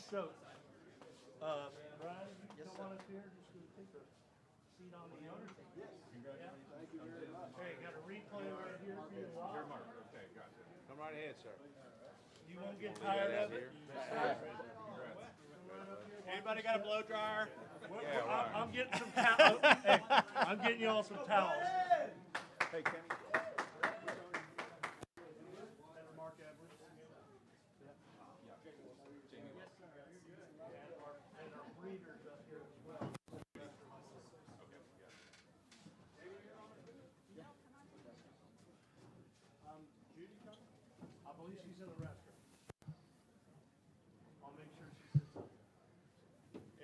stoked. Brian, you come on up here. Just gonna take a seat on the owner. Yes. Congratulations. Thank you very much. Hey, got a replay right here for you. Your mark. Okay, gotcha. Come right ahead, sir. You won't get tired of it. Anybody got a blow dryer? Yeah, right. I'm getting some towels. Hey, I'm getting y'all some towels. Hey, Kenny. Mark Edwards. And our breeders up here as well. Judy coming? I believe she's in the restroom. I'll make sure she sits up.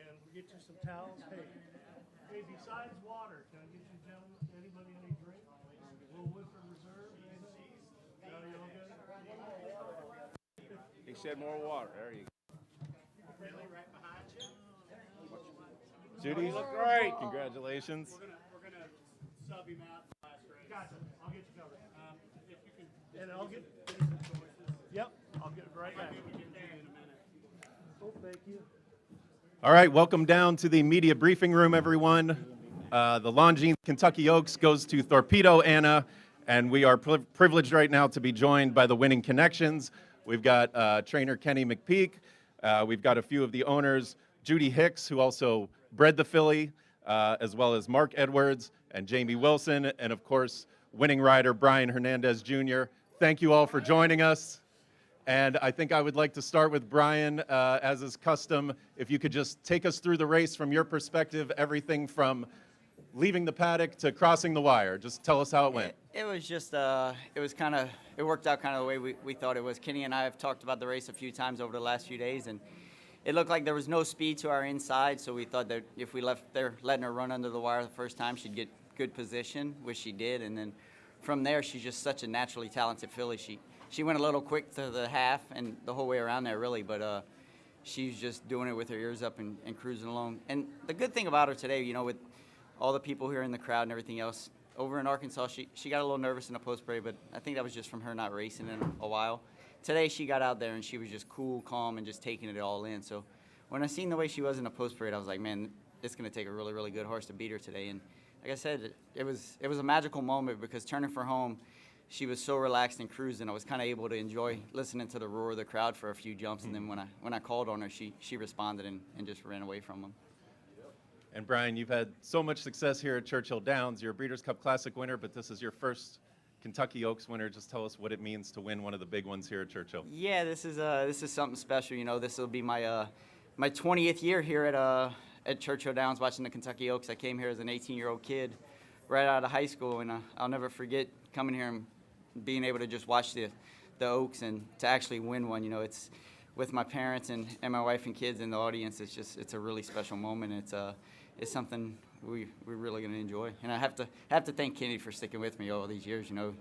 And we get you some towels. Hey, besides water, can I get you gentlemen, anybody any drink? A little Woodford Reserve? No, you all good? He said more water. There you go. Really, right behind you? Judy, you look great. Congratulations. We're gonna sub him out the last race. Gotcha. I'll get you covered. If you can, And I'll get. Yep, I'll get it right back. maybe we can do in a minute. Oh, thank you. All right, welcome down to the media briefing room, everyone. The Longines Kentucky Oaks goes to Torpedo Anna, and we are privileged right now to be joined by the winning connections. We've got trainer Kenny McPeak. We've got a few of the owners, Judy Hicks, who also bred the filly, as well as Mark Edwards and Jamie Wilson, and of course, winning rider Brian Hernandez Jr. Thank you all for joining us. And I think I would like to start with Brian, as is custom. If you could just take us through the race from your perspective, everything from leaving the paddock to crossing the wire. Just tell us how it went. It was just, it worked out kind of the way we thought it was. Kenny and I have talked about the race a few times over the last few days, and it looked like there was no speed to our inside, so we thought that if we left there letting her run under the wire the first time, she'd get good position, which she did, and then from there, she's just such a naturally talented filly. She went a little quick to the half and the whole way around there, really, but she's just doing it with her ears up and cruising along. And the good thing about her today, you know, with all the people here in the crowd and everything else, over in Arkansas, she got a little nervous in the post parade, but I think that was just from her not racing in a while. Today, she got out there and she was just cool, calm, and just taking it all in. So when I seen the way she was in the post parade, I was like, man, it's going to take a really, really good horse to beat her today. And like I said, it was a magical moment because turning for home, she was so relaxed and cruising. I was kind of able to enjoy listening to the roar of the crowd for a few jumps, and then when I called on her, she responded and just ran away from them. And Brian, you've had so much success here at Churchill Downs. You're a Breeders' Cup Classic winner, but this is your first Kentucky Oaks winner. Just tell us what it means to win one of the big ones here at Churchill. Yeah, this is something special. You know, this will be my 20th year here at Churchill Downs watching the Kentucky Oaks. I came here as an 18-year-old kid right out of high school, and I'll never forget coming here and being able to just watch the Oaks and to actually win one. You know, it's with my parents and my wife and kids in the audience. It's a really special moment. It's something we're really going to enjoy. And I have to thank Kenny for sticking with me all these years. You know,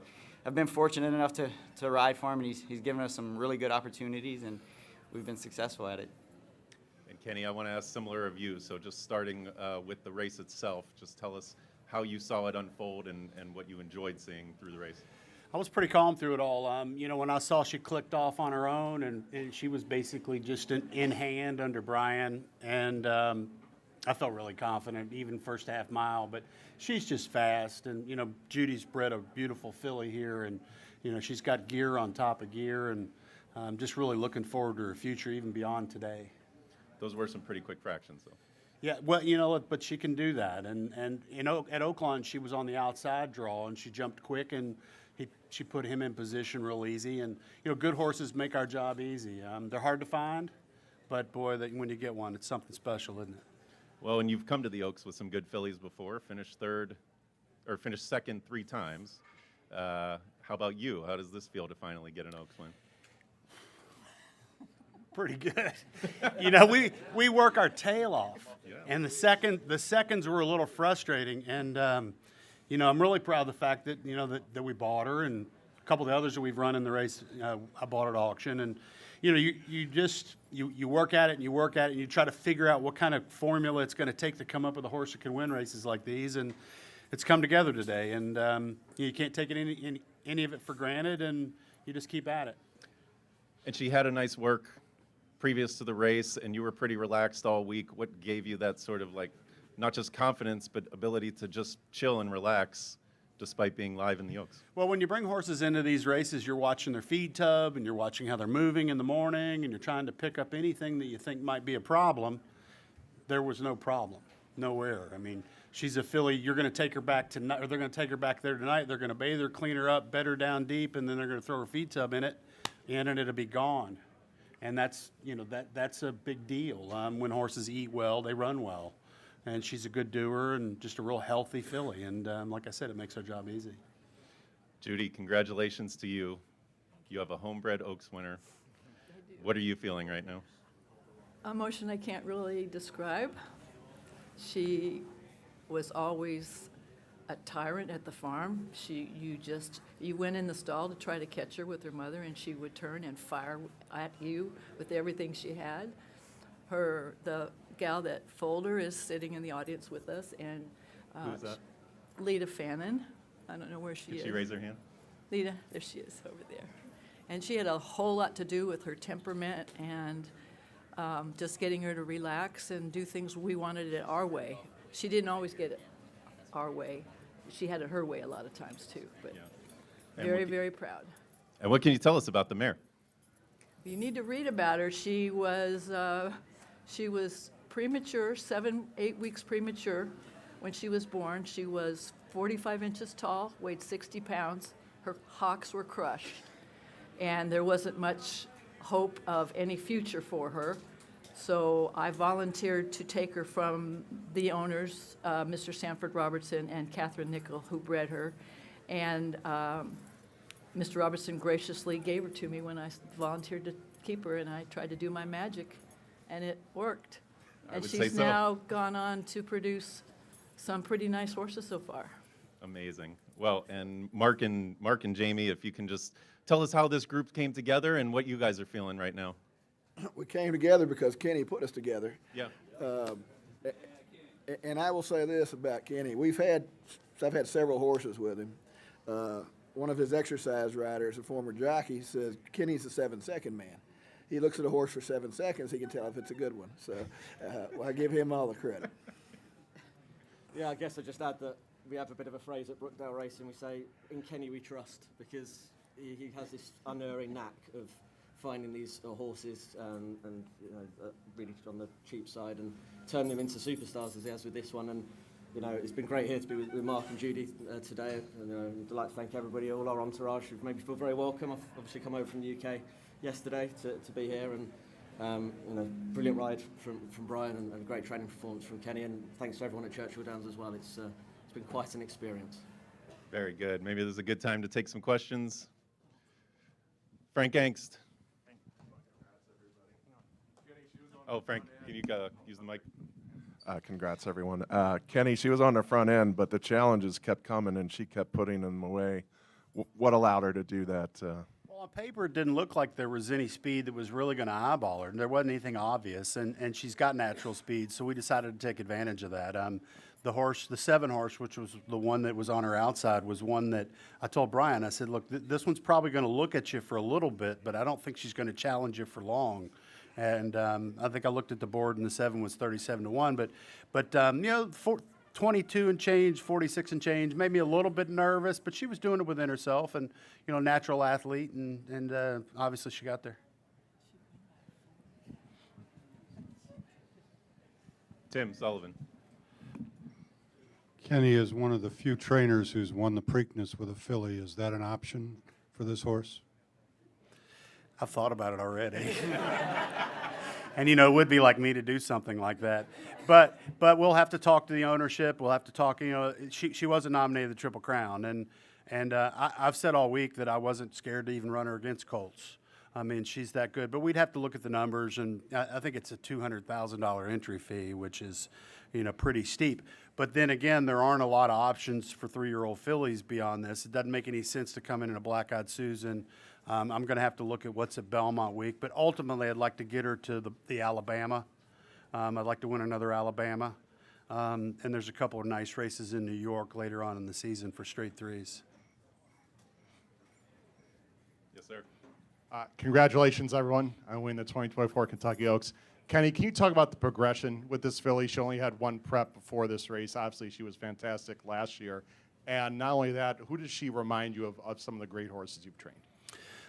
I've been fortunate enough to ride for him, and he's given us some really good opportunities, and we've been successful at it. And Kenny, I want to ask similar of you. So just starting with the race itself, just tell us how you saw it unfold and what you enjoyed seeing through the race. I was pretty calm through it all. You know, when I saw she clicked off on her own, and she was basically just in hand under Brian, and I felt really confident, even first half mile. But she's just fast, and you know, Judy's bred a beautiful filly here, and you know, she's got gear on top of gear, and I'm just really looking forward to her future, even beyond today. Those were some pretty quick fractions, though. Yeah, well, you know, but she can do that, and you know, at Oaklawn she was on the outside draw, and she jumped quick, and she put him in position real easy. And you know, good horses make our job easy. They're hard to find, but boy, when you get one, it's something special, isn't it? Well, and you've come to the Oaks with some good fillies before, finished second 3 times. How about you? How does this feel to finally get an Oaks win? Pretty good. You know, we work our tail off, Yeah. and the seconds were a little frustrating. And you know, I'm really proud of the fact that you know that we bought her, and a couple of the others that we've run in the race, I bought at auction. And you know, you work at it and you work at it, and you try to figure out what kind of formula it's going to take to come up with a horse that can win races like these. And it's come together today, and you can't take any of it for granted, and you just keep at it. And she had a nice work previous to the race, and you were pretty relaxed all week. What gave you that sort of like, not just confidence, but ability to just chill and relax despite being live in the Oaks? Well, when you bring horses into these races, you're watching their feed tub and you're watching how they're moving in the morning and you're trying to pick up anything that you think might be a problem. There was no problem, no error. I mean, she's a filly. You're going to take her back tonight, or they're going to take her back there tonight. They're going to bathe her, clean her up, bed her down deep, and then they're going to throw her feed tub in it, and it'll be gone. And that's, you know, that's a big deal. When horses eat well, they run well. And she's a good doer and just a real healthy filly. And like I said, it makes our job easy. Judy, congratulations to you. You have a homebred Oaks winner. What are you feeling right now? Emotion I can't really describe. She was always a tyrant at the farm. You went in the stall to try to catch her with her mother, and she would turn and fire at you with everything she had. The gal that foaled her is sitting in the audience with us, and Who's that? Lita Fannin. I don't know where she is. Did she raise her hand? Lita, there she is over there. And she had a whole lot to do with her temperament and just getting her to relax and do things we wanted it our way. She didn't always get it our way. She had it her way a lot of times too, but And very, what- very proud. And what can you tell us about the mare? You need to read about her. She was premature, 8 weeks premature when she was born. She was 45 inches tall, weighed 60 pounds. Her hocks were crushed, and there wasn't much hope of any future for her. So I volunteered to take her from the owners, Mr. Sanford Robertson and Catherine Nickel, who bred her. And Mr. Robertson graciously gave her to me when I volunteered to keep her, and I tried to do my magic, and it worked. I And would say she's so. now gone on to produce some pretty nice horses so far. Amazing. Well, and Mark and Jamie, if you can just tell us how this group came together and what you guys are feeling right now. We came together because Kenny put us together. Yeah. And I will say this about Kenny. I've had several horses with him. One of his exercise riders, a former jockey, says Kenny's a 7-second man. He looks at a horse for 7 seconds, he can tell if it's a good one. So I give him all the credit. Yeah, I guess I just add that we have a bit of a phrase at Brookdale Racing. We say, in Kenny we trust, because he has this unerring knack of finding these horses and you know, really on the cheap side and turn them into superstars as he has with this one. And you know, it's been great here to be with Mark and Judy today. And I'd like to thank everybody, all our entourage, who've made me feel very welcome. I've obviously come over from the UK yesterday to be here, and you know, brilliant ride from Brian and a great training performance from Kenny. And thanks to everyone at Churchill Downs as well. It's been quite an experience. Very good. Maybe this is a good time to take some questions. Frank Angst. Oh, Frank, can you use the mic? Congrats, everyone. Kenny, she was on the front end, but the challenges kept coming, and she kept putting them away. What allowed her to do that? Well, on paper, it didn't look like there was any speed that was really going to eyeball her. There wasn't anything obvious, and she's got natural speed, so we decided to take advantage of that. The horse, the 7 horse, which was the one that was on her outside, was one that I told Brian, I said, look, this one's probably going to look at you for a little bit, but I don't think she's going to challenge you for long. And I think I looked at the board, and the 7 was 37-1. But you know, 22 and change, 46 and change, made me a little bit nervous. But she was doing it within herself, and you know, natural athlete, and obviously she got there. Tim Sullivan. Kenny is one of the few trainers who's won the Preakness with a filly. Is that an option for this horse? I've thought about it already. And, you know, it would be like me to do something like that. But we'll have to talk to the ownership. We'll have to talk, you know, she wasn't nominated the Triple Crown. And I've said all week that I wasn't scared to even run her against Colts. I mean, she's that good. But we'd have to look at the numbers, and I think it's a $200,000 entry fee, which is, you know, pretty steep. But then again, there aren't a lot of options for 3-year-old fillies beyond this. It doesn't make any sense to come in a Black-Eyed Susan. I'm going to have to look at what's at Belmont Week. But ultimately, I'd like to get her to the Alabama. I'd like to win another Alabama. And there's a couple of nice races in New York later on in the season for straight 3s. Yes, sir. Congratulations, everyone, on winning the 2024 Kentucky Oaks. Kenny, can you talk about the progression with this filly? She only had one prep before this race. Obviously, she was fantastic last year. And not only that, who does she remind you of some of the great horses you've trained?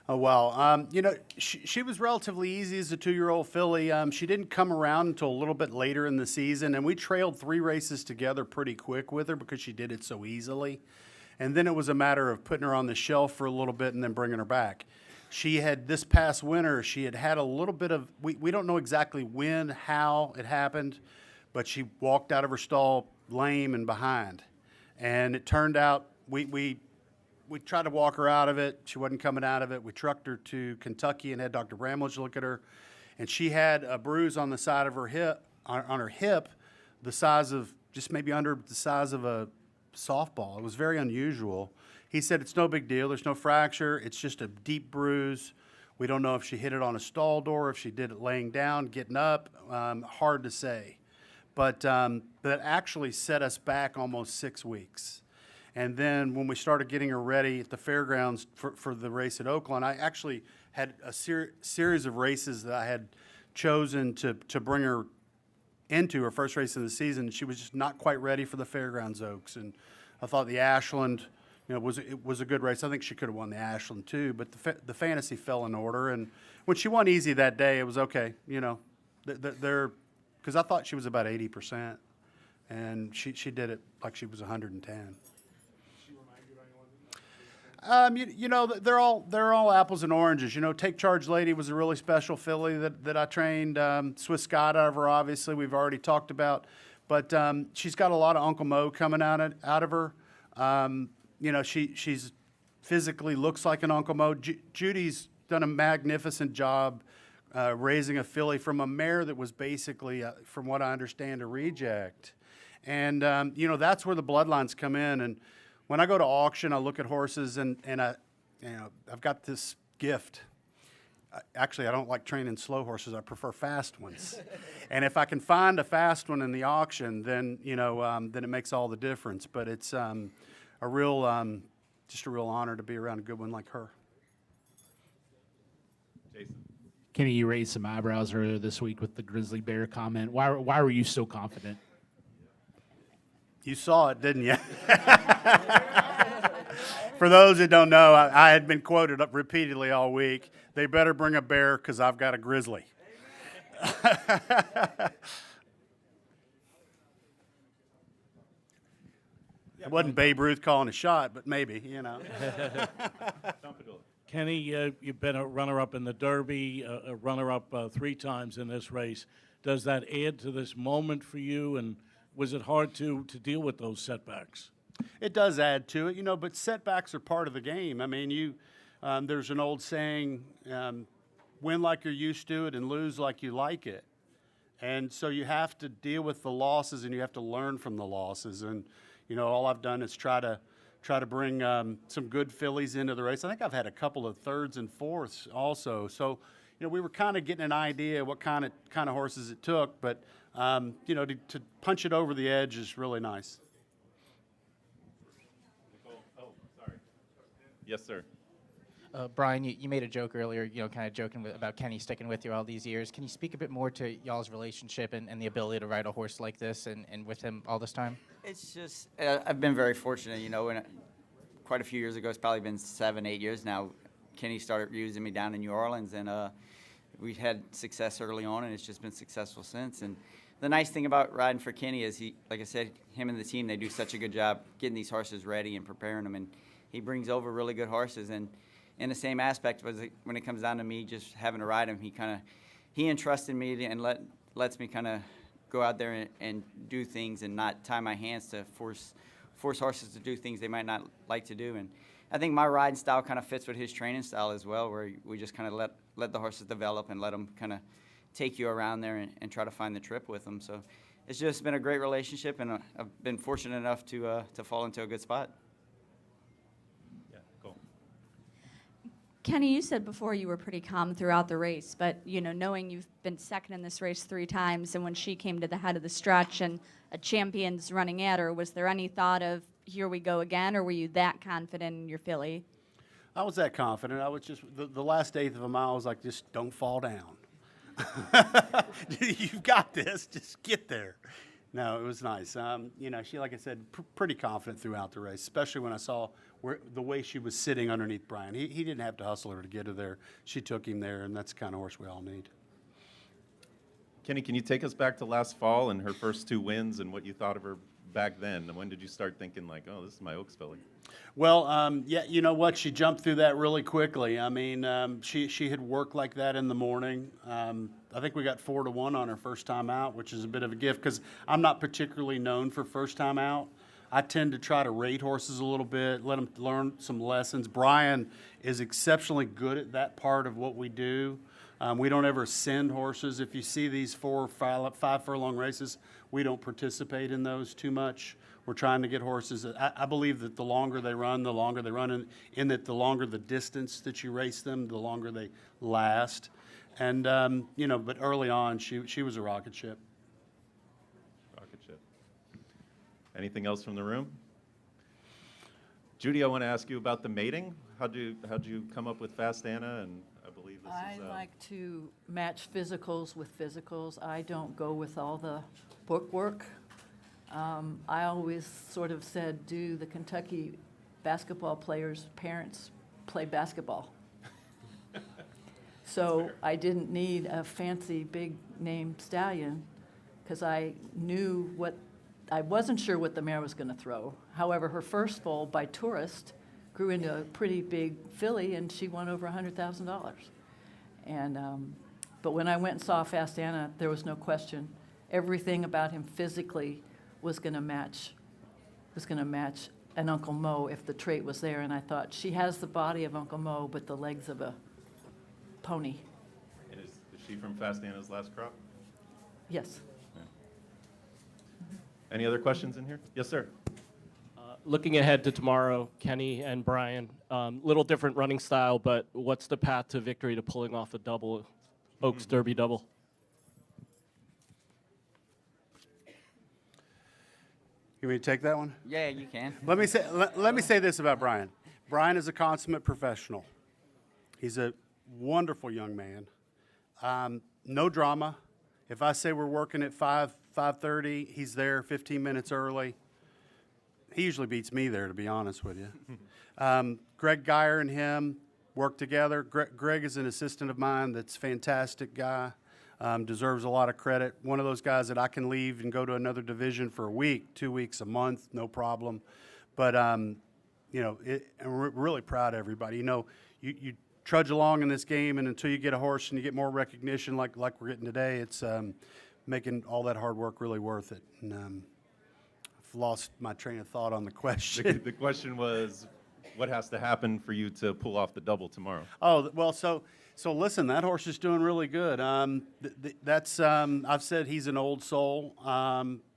Oh, well, you know, she was relatively easy as a 2-year-old filly. She didn't come around until a little bit later in the season, and we trailed 3 races together pretty quick with her because she did it so easily. And then it was a matter of putting her on the shelf for a little bit and then bringing her back. She had, this past winter, she had a little bit of, we don't know exactly when, how it happened, but she walked out of her stall lame and behind. And it turned out, we tried to walk her out of it. She wasn't coming out of it. We trucked her to Kentucky and had Dr. Bramlage look at her. And she had a bruise on the side of her hip, on her hip, the size of, just maybe under the size of a softball. It was very unusual. He said it's no big deal. There's no fracture. It's just a deep bruise. We don't know if she hit it on a stall door, if she did it laying down, getting up. Hard to say. But that actually set us back almost 6 weeks. And then when we started getting her ready at the fairgrounds for the race at Oakland, I actually had a series of races that I had chosen to bring her into her first race of the season. She was just not quite ready for the Fairgrounds Oaks. And I thought the Ashland, you know, was a good race. I think she could have won the Ashland too, but the fantasy fell in order. And when she won easy that day, it was okay. You know, because I thought she was about 80%, and she did it like she was 110. You know, they're all apples and oranges. You know, Take Charge Lady was a really special filly that I trained. Swiss Scott out of her, obviously, we've already talked about. But she's got a lot of Uncle Mo coming out of her. You know, she's physically looks like an Uncle Mo. Judy's done a magnificent job raising a filly from a mare that was basically, from what I understand, a reject. And, you know, that's where the bloodlines come in. And when I go to auction, I look at horses, and I've got this gift. Actually, I don't like training slow horses. I prefer fast ones. And if I can find a fast one in the auction, then then it makes all the difference. But it's just a real honor to be around a good one like her. Jason. Kenny, you raised some eyebrows earlier this week with the grizzly bear comment. Why were you so confident? You saw it, didn't you? For those that don't know, I had been quoted up repeatedly all week. They better bring a bear because I've got a grizzly. It wasn't Babe Ruth calling a shot, but maybe, you know. Kenny, you've been a runner-up in the Derby, a runner-up 3 times in this race. Does that add to this moment for you, and was it hard to deal with those setbacks? It does add to it, you know, but setbacks are part of the game. I mean, there's an old saying, win like you're used to it and lose like you like it. And so you have to deal with the losses, and you have to learn from the losses. And, you know, all I've done is try to bring some good fillies into the race. I think I've had a couple of thirds and fourths also. So, you know, we were kind of getting an idea what kind of horses it took, but you know, to punch it over the edge is really nice. Oh, sorry. Yes, sir. Brian, you made a joke earlier, you know, kind of joking about Kenny sticking with you all these years. Can you speak a bit more to y'all's relationship and the ability to ride a horse like this and with him all this time? It's just, I've been very fortunate, you know, quite a few years ago, it's probably been 7, 8 years now, Kenny started using me down in New Orleans, and we had success early on, and it's just been successful since. And the nice thing about riding for Kenny is like I said, him and the team, they do such a good job getting these horses ready and preparing them, and he brings over really good horses. And in the same aspect, when it comes down to me just having to ride him, he entrusted me and lets me kind of go out there and do things and not tie my hands to force horses to do things they might not like to do. And I think my riding style kind of fits with his training style as well, where we just kind of let the horses develop and let them kind of take you around there and try to find the trip with them. So it's just been a great relationship, and I've been fortunate enough to fall into a good spot. Yeah, cool. Kenny, you said before you were pretty calm throughout the race, but, you know, knowing you've been second in this race 3 times, and when she came to the head of the stretch and a champion's running at her, was there any thought of, here we go again, or were you that confident in your filly? I was that confident. I was just, the last eighth of a mile, I was like, just don't fall down. You've got this. Just get there. No, it was nice. You know, she, like I said, pretty confident throughout the race, especially when I saw the way she was sitting underneath Brian. He didn't have to hustle her to get her there. She took him there, and that's the kind of horse we all need. Kenny, can you take us back to last fall and her first 2 wins and what you thought of her back then? And when did you start thinking like, oh, this is my Oaks filly? Well, yeah, you know what? She jumped through that really quickly. I mean, she had worked like that in the morning. I think we got 4-1 on her first time out, which is a bit of a gift because I'm not particularly known for first time out. I tend to try to rate horses a little bit, let them learn some lessons. Brian is exceptionally good at that part of what we do. We don't ever send horses. If you see these 4 or 5 furlong races, we don't participate in those too much. We're trying to get horses. I believe that the longer they run, in that the longer the distance that you race them, the longer they last. And, you know, but early on, she was a rocket ship. Rocket ship. Anything else from the room? Judy, I want to ask you about the mating. How'd you come up with Fast Anna? And I believe this I is... like to match physicals with physicals. I don't go with all the book work. I always sort of said, do the Kentucky basketball players' parents play basketball? So I didn't need a fancy big name stallion because I wasn't sure what the mare was going to throw. However, her first foal by Tourist grew into a pretty big filly, and she won over $100,000. And but when I went and saw Fast Anna, there was no question. Everything about him physically was going to match an Uncle Mo if the trait was there. And I thought, she has the body of Uncle Mo, but the legs of a pony. And is she from Fast Anna's last crop? Yes. Yeah. Any other questions in here? Yes, sir. Looking ahead to tomorrow, Kenny and Brian, little different running style, but what's the path to victory to pulling off a double, Oaks Derby double? You want me to take that one? Yeah, you can. Let me say this about Brian. Brian is a consummate professional. He's a wonderful young man. No drama. If I say we're working at 5:30, he's there 15 minutes early. He usually beats me there, to be honest with you. Greg Geyer and him work together. Greg is an assistant of mine that's a fantastic guy, deserves a lot of credit. One of those guys that I can leave and go to another division for a week, 2 weeks, a month, no problem. But, you know, and we're really proud of everybody. You know, you trudge along in this game, and until you get a horse and you get more recognition like we're getting today, it's making all that hard work really worth it. And I've lost my train of thought on the question. The question was, what has to happen for you to pull off the double tomorrow? Oh, well, so listen, that horse is doing really good. That's I've said he's an old soul.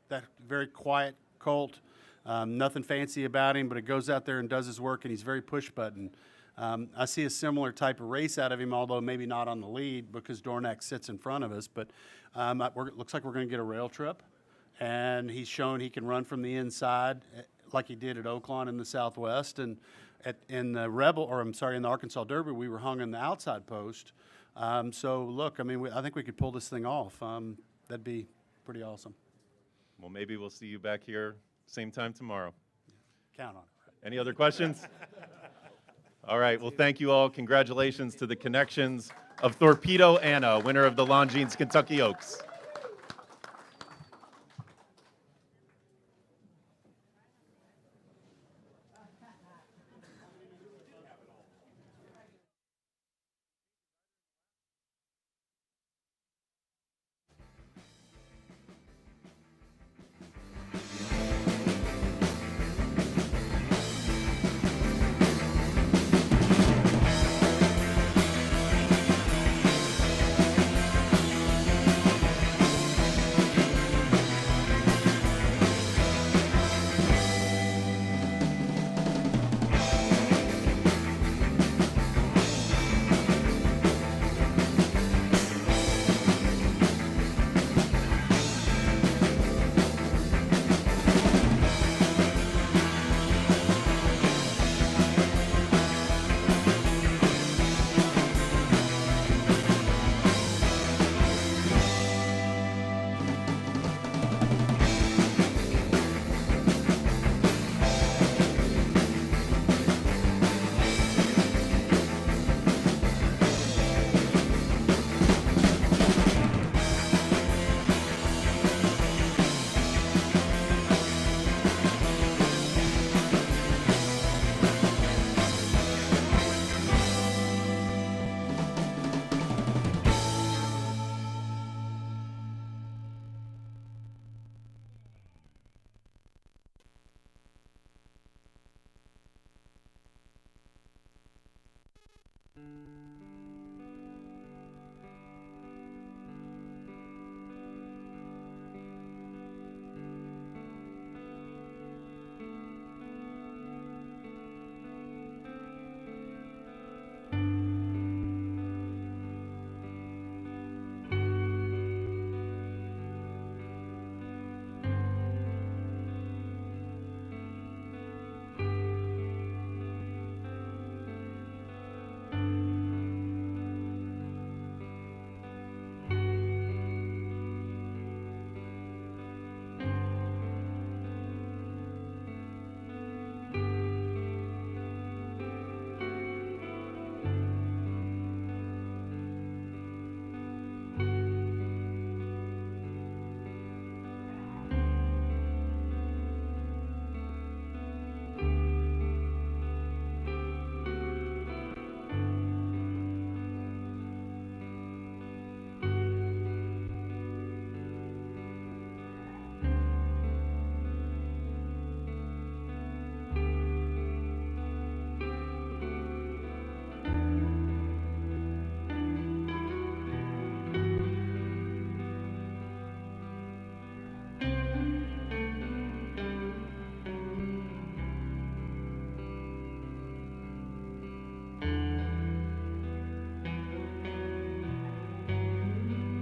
That very quiet colt. Nothing fancy about him, but it goes out there and does his work, and he's very push button. I see a similar type of race out of him, although maybe not on the lead because Dornack sits in front of us. But it looks like we're going to get a rail trip, and he's shown he can run from the inside like he did at Oaklawn in the Southwest. And in the in the Arkansas Derby, we were hung in the outside post. So look, I mean, I think we could pull this thing off. That'd be pretty awesome. Well, maybe we'll see you back here same time tomorrow. Count on it. Any other questions? All right, well, thank you all. Congratulations to the connections of Torpedo Anna, winner of the Longines Kentucky Oaks.